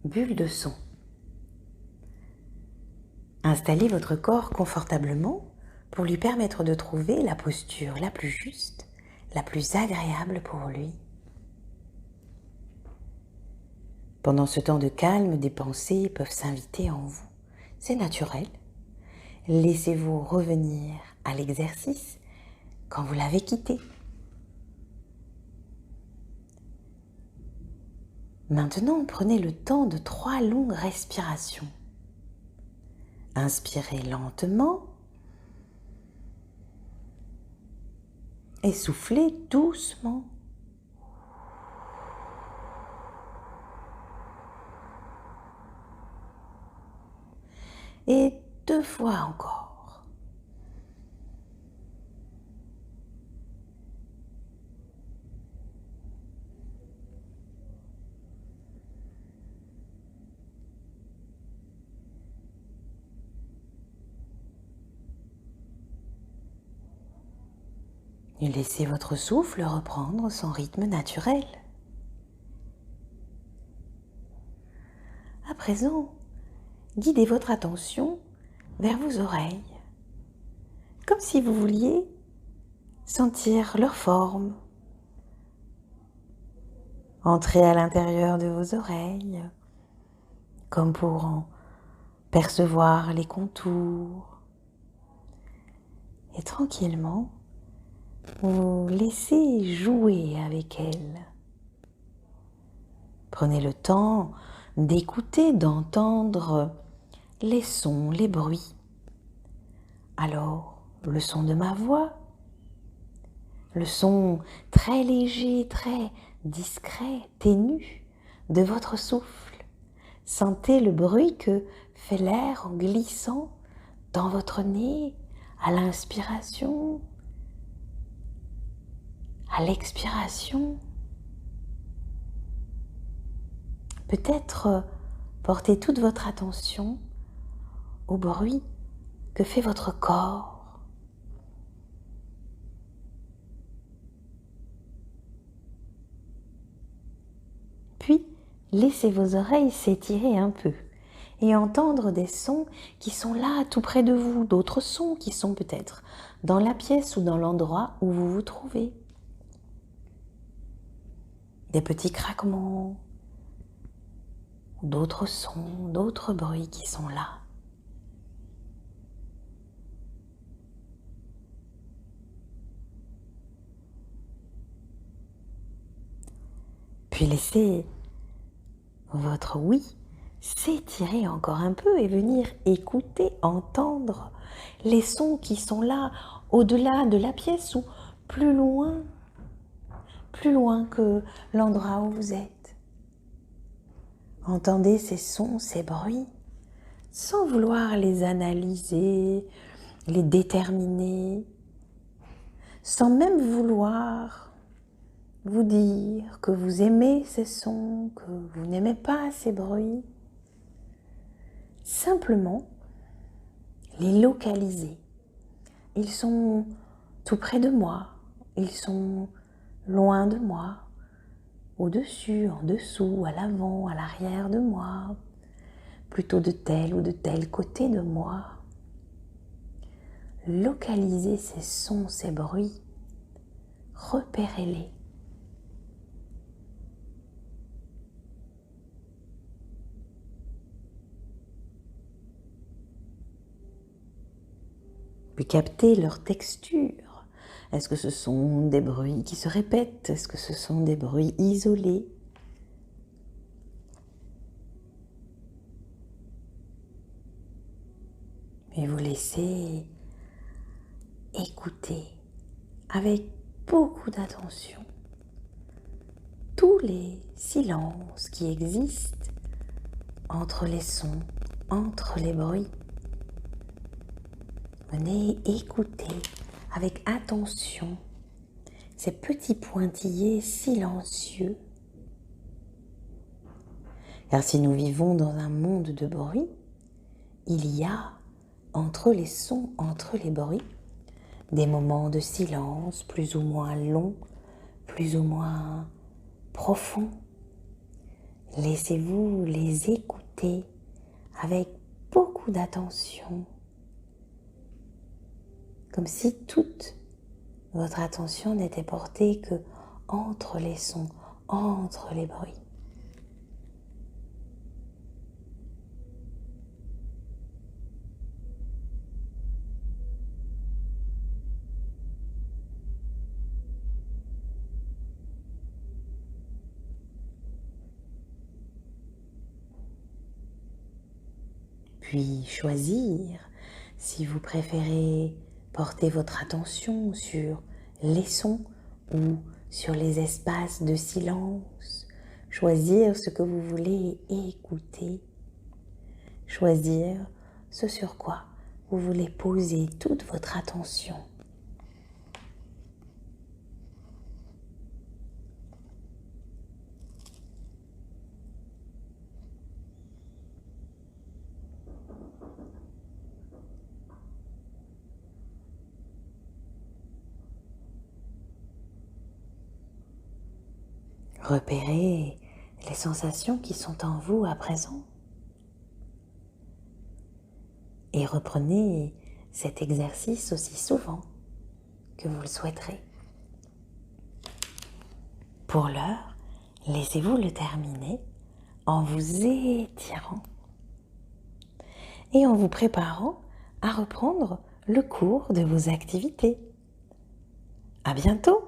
bulle de son. Installez votre corps confortablement pour lui permettre de trouver la posture la plus juste, la plus agréable pour lui. Pendant ce temps de calme, des pensées peuvent s'inviter en vous. C'est naturel. Laissez-vous revenir à l'exercice quand vous l'avez quitté. Maintenant, prenez le temps de 3 longues respirations. Inspirez lentement et soufflez doucement. Et 2 fois encore. Et laissez votre souffle reprendre son rythme naturel. À présent, guidez votre attention vers vos oreilles, comme si vous vouliez sentir leur forme. Entrez à l'intérieur de vos oreilles, comme pour en percevoir les contours. Et tranquillement, vous laissez jouer avec elles. Prenez le temps d'écouter, d'entendre les sons, les bruits. Alors, le son de ma voix, le son très léger, très discret, ténu de votre souffle. Sentez le bruit que fait l'air en glissant dans votre nez à l'inspiration, à l'expiration. Peut-être portez toute votre attention au bruit que fait votre corps. Puis, laissez vos oreilles s'étirer un peu et entendre des sons qui sont là, tout près de vous, d'autres sons qui sont peut-être dans la pièce ou dans l'endroit où vous vous trouvez. Des petits craquements, d'autres sons, d'autres bruits qui sont là. Puis laissez votre oui s'étirer encore un peu et venir écouter, entendre les sons qui sont là, au-delà de la pièce ou plus loin que l'endroit où vous êtes. Entendez ces sons, ces bruits, sans vouloir les analyser, les déterminer, sans même vouloir vous dire que vous aimez ces sons, que vous n'aimez pas ces bruits. Simplement, les localiser. Ils sont tout près de moi, ils sont loin de moi, au-dessus, en dessous, à l'avant, à l'arrière de moi, plutôt de tel ou de tel côté de moi. Localisez ces sons, ces bruits, repérez-les. Puis captez leur texture. Est-ce que ce sont des bruits qui se répètent? Est-ce que ce sont des bruits isolés? Et vous laissez écouter avec beaucoup d'attention tous les silences qui existent entre les sons, entre les bruits. Venez écouter avec attention ces petits pointillés silencieux. Car si nous vivons dans un monde de bruit, il y a entre les sons, entre les bruits, des moments de silence plus ou moins longs, plus ou moins profonds. Laissez-vous les écouter avec beaucoup d'attention, comme si toute votre attention n'était portée que entre les sons, entre les bruits. Puis choisir si vous préférez porter votre attention sur les sons ou sur les espaces de silence. Choisir ce que vous voulez écouter. Choisir ce sur quoi vous voulez poser toute votre attention. Repérez les sensations qui sont en vous à présent. Et reprenez cet exercice aussi souvent que vous le souhaiterez. Pour l'heure, laissez-vous le terminer en vous étirant et en vous préparant à reprendre le cours de vos activités. À bientôt!